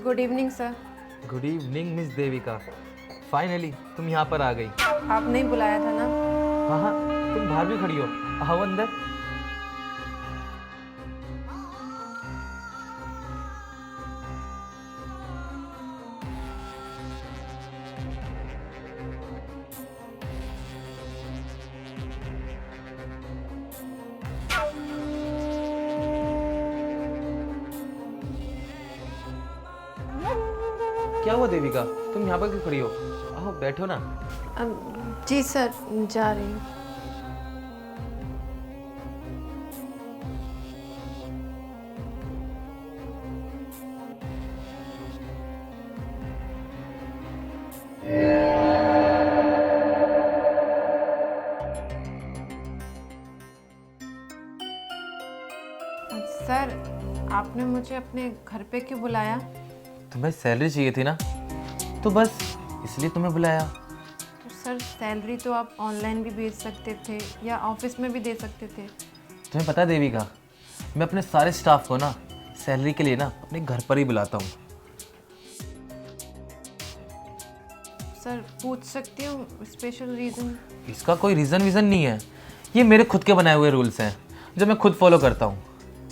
Good evening sir. Good evening miss Devika. Finally तुम यहाँ पर आ गई। आपने ही बुलाया था ना? हाँ हाँ, तुम बाहर भी खड़ी हो, आओ अंदर। क्या हुआ देविका, तुम यहाँ पर क्यों खड़ी हो? आओ बैठो ना। जी सर, जा रही हूँ। सर, आपने मुझे अपने घर पे क्यों बुलाया? तुम्हें सैलरी चाहिए थी ना, तो बस इसलिए तुम्हें बुलाया। तो सर, सैलरी तो आप ऑनलाइन भी भेज सकते थे या ऑफिस में भी दे सकते थे। तुम्हें पता है देविका, मैं अपने सारे स्टाफ को ना सैलरी के लिए ना अपने घर पर ही बुलाता हूँ। सर, पूछ सकती हूँ स्पेशल रीज़न? इसका कोई रीज़न वीज़न नहीं है, ये मेरे खुद के बनाए हुए रूल्स हैं जो मैं खुद फॉलो करता हूँ।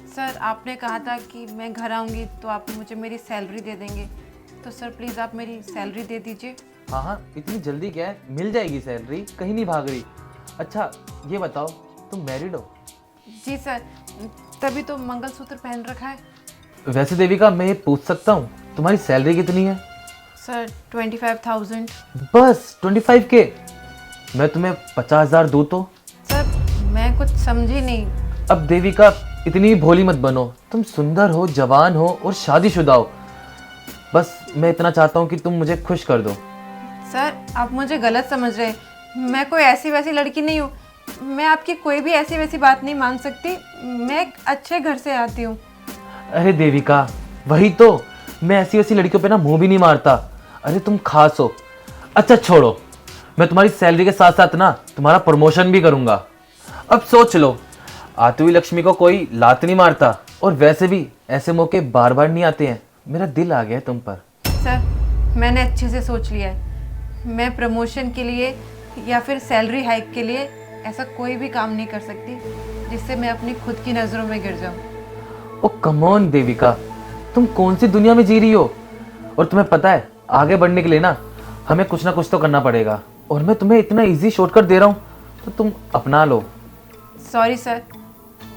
सर, आपने कहा था कि मैं घर आऊँगी तो आप मुझे मेरी सैलरी दे देंगे, तो सर प्लीज़ आप मेरी सैलरी दे दीजिए। हाँ हाँ, इतनी जल्दी क्या है, मिल जाएगी सैलरी, कहीं नहीं भाग रही। अच्छा ये बताओ, तुम मैरिड हो? जी सर, तभी तो मंगलसूत्र पहन रखा है। वैसे देविका, मैं ये पूछ सकता हूँ तुम्हारी सैलरी कितनी है? सर 25,000। बस 25K? मैं तुम्हें 50,000 दूँ तो? सर, मैं कुछ समझी नहीं। अब देविका, इतनी भोली मत बनो, तुम सुंदर हो, जवान हो और शादीशुदा हो। बस मैं इतना चाहता हूँ कि तुम मुझे खुश कर दो। सर, आप मुझे गलत समझ रहे हैं। मैं कोई ऐसी वैसी लड़की नहीं हूँ। मैं आपकी कोई भी ऐसी वैसी बात नहीं मान सकती। मैं एक अच्छे घर से आती हूँ। अरे देविका, वही तो, मैं ऐसी वैसी लड़कियों पे ना मुंह भी नहीं मारता। अरे तुम खास हो। अच्छा छोड़ो, मैं तुम्हारी सैलरी के साथ साथ ना तुम्हारा प्रमोशन भी करूँगा। अब सोच लो, आती हुई लक्ष्मी को कोई लात नहीं मारता, और वैसे भी ऐसे मौके बार बार नहीं आते हैं। मेरा दिल आ गया है तुम पर। सर, मैंने अच्छे से सोच लिया है। मैं प्रमोशन के लिए या फिर सैलरी हाइक के लिए ऐसा कोई भी काम नहीं कर सकती जिससे मैं अपनी खुद की नज़रों में गिर जाऊँ। ओ कम ऑन देविका, तुम कौन सी दुनिया में जी रही हो? और तुम्हें पता है, आगे बढ़ने के लिए ना हमें कुछ ना कुछ तो करना पड़ेगा, और मैं तुम्हें इतना इजी शॉर्टकट दे रहा हूँ तो तुम अपना लो। सॉरी सर,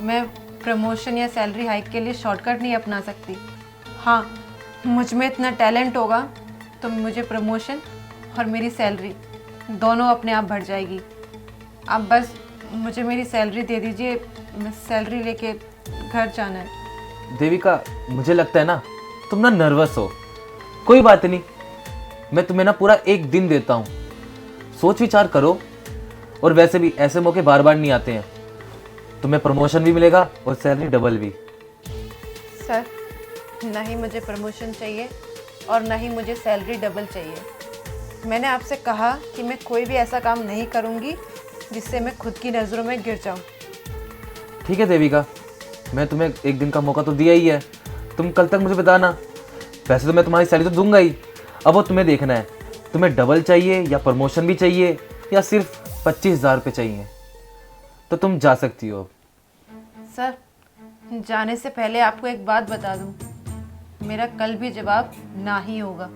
मैं प्रमोशन या सैलरी हाइक के लिए शॉर्टकट नहीं अपना सकती। हाँ, मुझ में इतना टैलेंट होगा तो मुझे प्रमोशन और मेरी सैलरी दोनों अपने आप बढ़ जाएगी। आप बस मुझे मेरी सैलरी दे दीजिए, मैं सैलरी लेके घर जाना है। देविका, मुझे लगता है ना तुम ना नर्वस हो। कोई बात नहीं, मैं तुम्हें ना पूरा 1 दिन देता हूँ, सोच विचार करो। और वैसे भी ऐसे मौके बार बार नहीं आते हैं, तुम्हें प्रमोशन भी मिलेगा और सैलरी डबल भी। सर, ना ही मुझे प्रमोशन चाहिए और ना ही मुझे सैलरी डबल चाहिए। मैंने आपसे कहा कि मैं कोई भी ऐसा काम नहीं करूँगी जिससे मैं खुद की नज़रों में गिर जाऊँ। ठीक है देविका, मैं तुम्हें 1 दिन का मौका तो दिया ही है, तुम कल तक मुझे बताना। वैसे तो मैं तुम्हारी सैलरी तो दूंगा ही, अब वो तुम्हें देखना है, तुम्हें डबल चाहिए या प्रमोशन भी चाहिए या सिर्फ 25,000 रुपये चाहिए, तो तुम जा सकती हो। सर, जाने से पहले आपको एक बात बता दूं, मेरा कल भी जवाब ना ही होगा।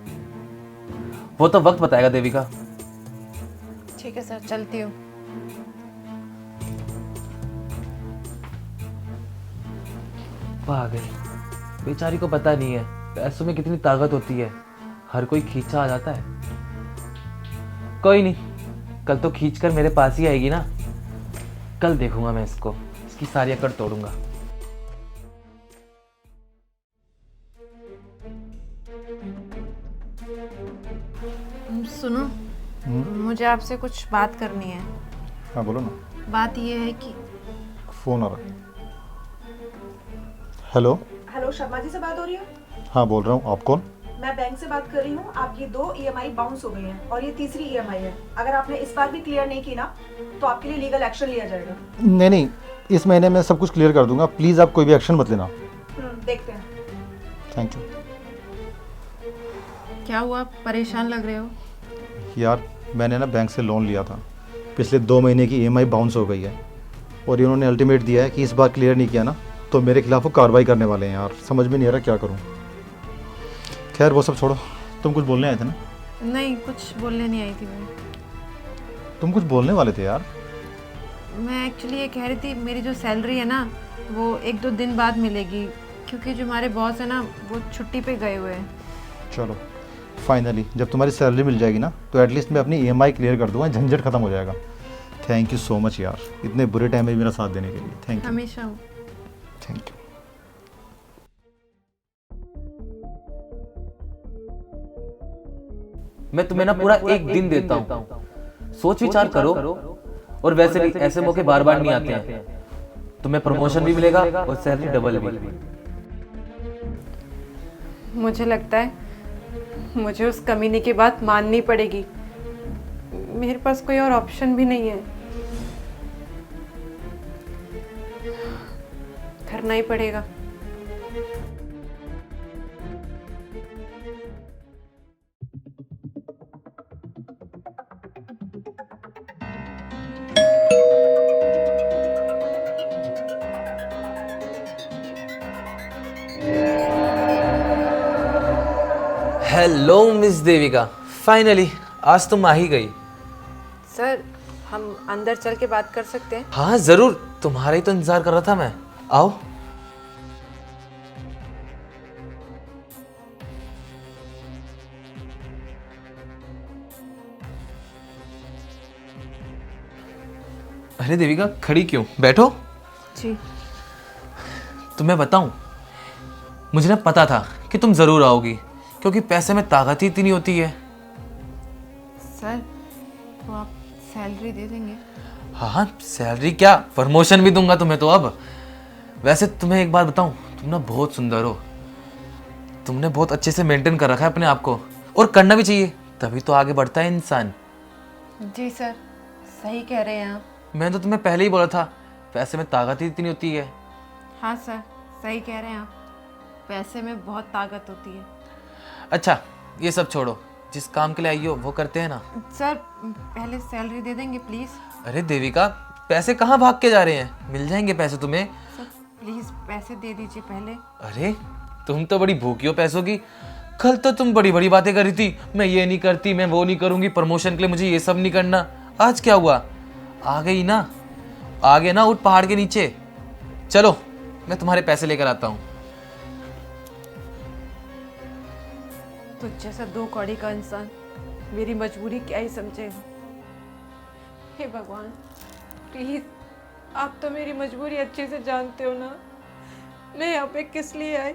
वो तो वक्त बताएगा देविका। ठीक है सर, चलती हूँ। आ गई, बेचारी को पता नहीं है पैसों में कितनी ताकत होती है, हर कोई खींचा आ जाता है। कोई नहीं, कल तो खींच कर मेरे पास ही आएगी ना, कल देखूंगा मैं इसको, इसकी सारी अकड़ तोड़ूंगा। सुनो, मुझे आपसे कुछ बात करनी है। हाँ बोलो ना। बात ये है कि फ़ोन आ रहा है। हेलो। हेलो, शर्मा जी से बात हो रही है? हाँ बोल रहा हूँ, आप कौन? मैं बैंक से बात कर रही हूँ। आपकी 2 EMI बाउंस हो गई हैं और ये तीसरी EMI है। अगर आपने इस बार भी क्लियर नहीं की ना तो आपके लिए लीगल एक्शन लिया जाएगा। नहीं नहीं, इस महीने में सब कुछ क्लियर कर दूंगा, प्लीज़ आप कोई भी एक्शन मत लेना। देखते हैं। Thank you. क्या हुआ, परेशान लग रहे हो? यार मैंने ना बैंक से लोन लिया था, पिछले 2 महीने की ईएमआई बाउंस हो गई है और इन्होंने अल्टीमेट दिया है कि इस बार क्लियर नहीं किया ना तो मेरे खिलाफ वो कार्रवाई करने वाले हैं। यार समझ में नहीं आ रहा क्या करूँ। खैर वो सब छोड़ो, तुम कुछ बोलने आए थे ना? नहीं, कुछ बोलने नहीं आई थी मैं। तुम कुछ बोलने वाले थे यार। मैं एक्चुअली ये कह रही थी, मेरी जो सैलरी है ना वो 1-2 दिन बाद मिलेगी, क्योंकि जो हमारे बॉस है ना वो छुट्टी पे गए हुए हैं। चलो फाइनली जब तुम्हारी सैलरी मिल जाएगी ना तो एटलीस्ट मैं अपनी ईएमआई क्लियर कर दूंगा, झंझट खत्म हो जाएगा। थैंक यू सो मच यार, इतने बुरे टाइम में भी मेरा साथ देने के लिए थैंक यू। हमेशा हूँ। Thank you. मैं तुम्हें ना पूरा एक दिन देता हूँ, सोच विचार करो। और वैसे भी ऐसे मौके बार बार नहीं आते हैं। तुम्हें प्रमोशन भी मिलेगा और सैलरी डबल भी। मुझे लगता है मुझे उस कमीने की बात माननी पड़ेगी। मेरे पास कोई और ऑप्शन भी नहीं है, करना ही पड़ेगा। हेलो मिस देविका, फाइनली आज तुम आ ही गई। सर, हम अंदर चल के बात कर सकते हैं? हाँ जरूर, तुम्हारा ही तो इंतजार कर रहा था मैं। आओ। अरे देविका, खड़ी क्यों? बैठो। जी। तुम्हें बताऊं, मुझे ना पता था कि तुम जरूर आओगी, क्योंकि पैसे में ताकत ही इतनी होती है। सर, तो आप सैलरी दे देंगे? हाँ, सैलरी क्या, प्रमोशन भी दूंगा तुम्हें तो अब। वैसे तुम्हें एक बात बताऊं, तुम ना बहुत सुंदर हो। तुमने बहुत अच्छे से मेंटेन कर रखा है अपने आप को, और करना भी चाहिए, तभी तो आगे बढ़ता है इंसान। जी सर, सही कह रहे हैं आप। मैंने तो तुम्हें पहले ही बोला था, पैसे में ताकत ही इतनी होती है। हाँ सर, सही कह रहे हैं आप, पैसे में बहुत ताकत होती है। अच्छा, ये सब छोड़ो, जिस काम के लिए आई हो वो करते हैं ना। सर, पहले सैलरी दे देंगे प्लीज़। अरे देविका, पैसे कहाँ भाग के जा रहे हैं, मिल जाएंगे पैसे तुम्हें। सर प्लीज़ पैसे दे दीजिए पहले। अरे तुम तो बड़ी भूखी हो पैसों की। कल तो तुम बड़ी बड़ी बातें कर रही थी, मैं ये नहीं करती, मैं वो नहीं करूंगी, प्रमोशन के लिए मुझे ये सब नहीं करना। आज क्या हुआ? आ गई ना, आगे ना उठ पहाड़ के नीचे। चलो मैं तुम्हारे पैसे लेकर आता हूँ। तो जैसा 2 कौड़ी का इंसान मेरी मजबूरी क्या ही समझेगा। हे भगवान, प्लीज़, आप तो मेरी मजबूरी अच्छे से जानते हो ना। मैं यहाँ पे किस लिए आई?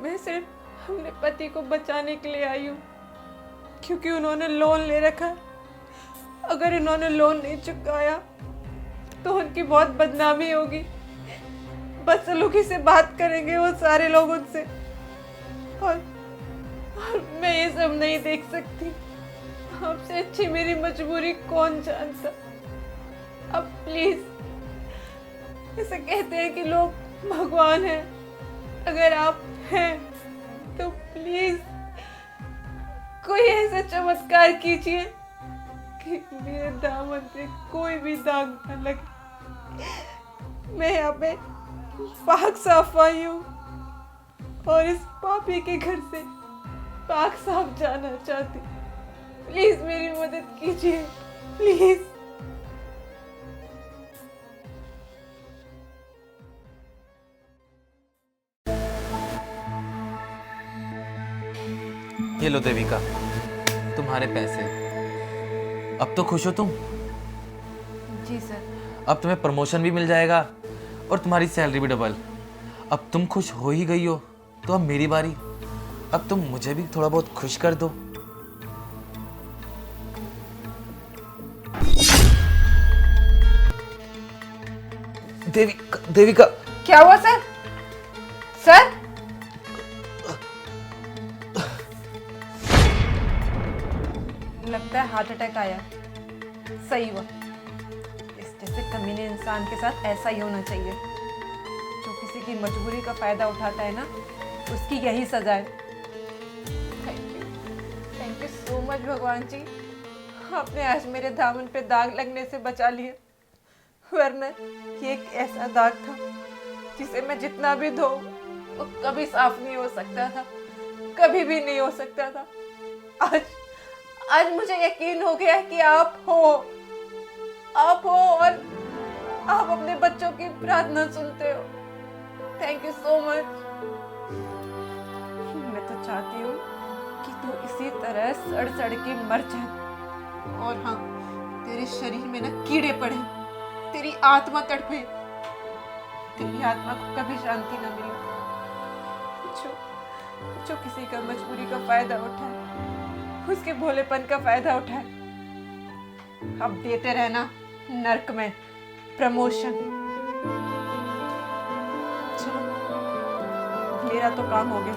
मैं सिर्फ अपने पति को बचाने के लिए आई हूँ, क्योंकि उन्होंने लोन ले रखा है। अगर इन्होंने लोन नहीं चुकाया तो उनकी बहुत बदनामी होगी, बदसलूकी से बात करेंगे वो सारे लोग उनसे, और मैं ये सब नहीं देख सकती। आपसे अच्छी मेरी मजबूरी कौन जानता। अब प्लीज, ऐसे कहते हैं कि लोग भगवान हैं, अगर आप हैं तो प्लीज कोई ऐसा चमत्कार कीजिए कि मेरे दामन पे कोई भी दाग न लगे। मैं यहाँ पे पाक साफ आई हूँ और इस पापी के घर से पाक साफ जाना चाहती। प्लीज मेरी मदद कीजिए, प्लीज। ये लो देविका, तुम्हारे पैसे। अब तो खुश हो तुम? जी सर। अब तुम्हें प्रमोशन भी मिल जाएगा और तुम्हारी सैलरी भी डबल। अब तुम खुश हो ही गई हो, तो अब मेरी बारी। अब तुम मुझे भी थोड़ा बहुत खुश कर दो। देविका, देविका। क्या हुआ सर? सर, लगता है हार्ट अटैक आया। सही हुआ, इस जैसे कमीने इंसान के साथ ऐसा ही होना चाहिए, जो किसी की मजबूरी का फ़ायदा उठाता है ना, उसकी यही सज़ा है। थैंक यू सो मच भगवान जी, आपने आज मेरे दामन पे दाग लगने से बचा लिया, वरना ये एक ऐसा दाग था जिसे मैं जितना भी धो वो कभी साफ नहीं हो सकता था, कभी भी नहीं हो सकता था। आज मुझे यकीन हो गया है कि आप हो और आप अपने बच्चों की प्रार्थना सुनते हो। Thank you so much. मैं तो चाहती हूँ कि तू इसी तरह सड़ सड़ के मर जाए, और हाँ, तेरे शरीर में ना कीड़े पड़े, तेरी आत्मा तड़पे, तेरी आत्मा को कभी शांति ना मिले। जो किसी का मजबूरी का फायदा उठाए, उसके भोलेपन का फायदा उठाए। अब देते रहना नर्क में प्रमोशन। चलो, मेरा तो काम हो गया।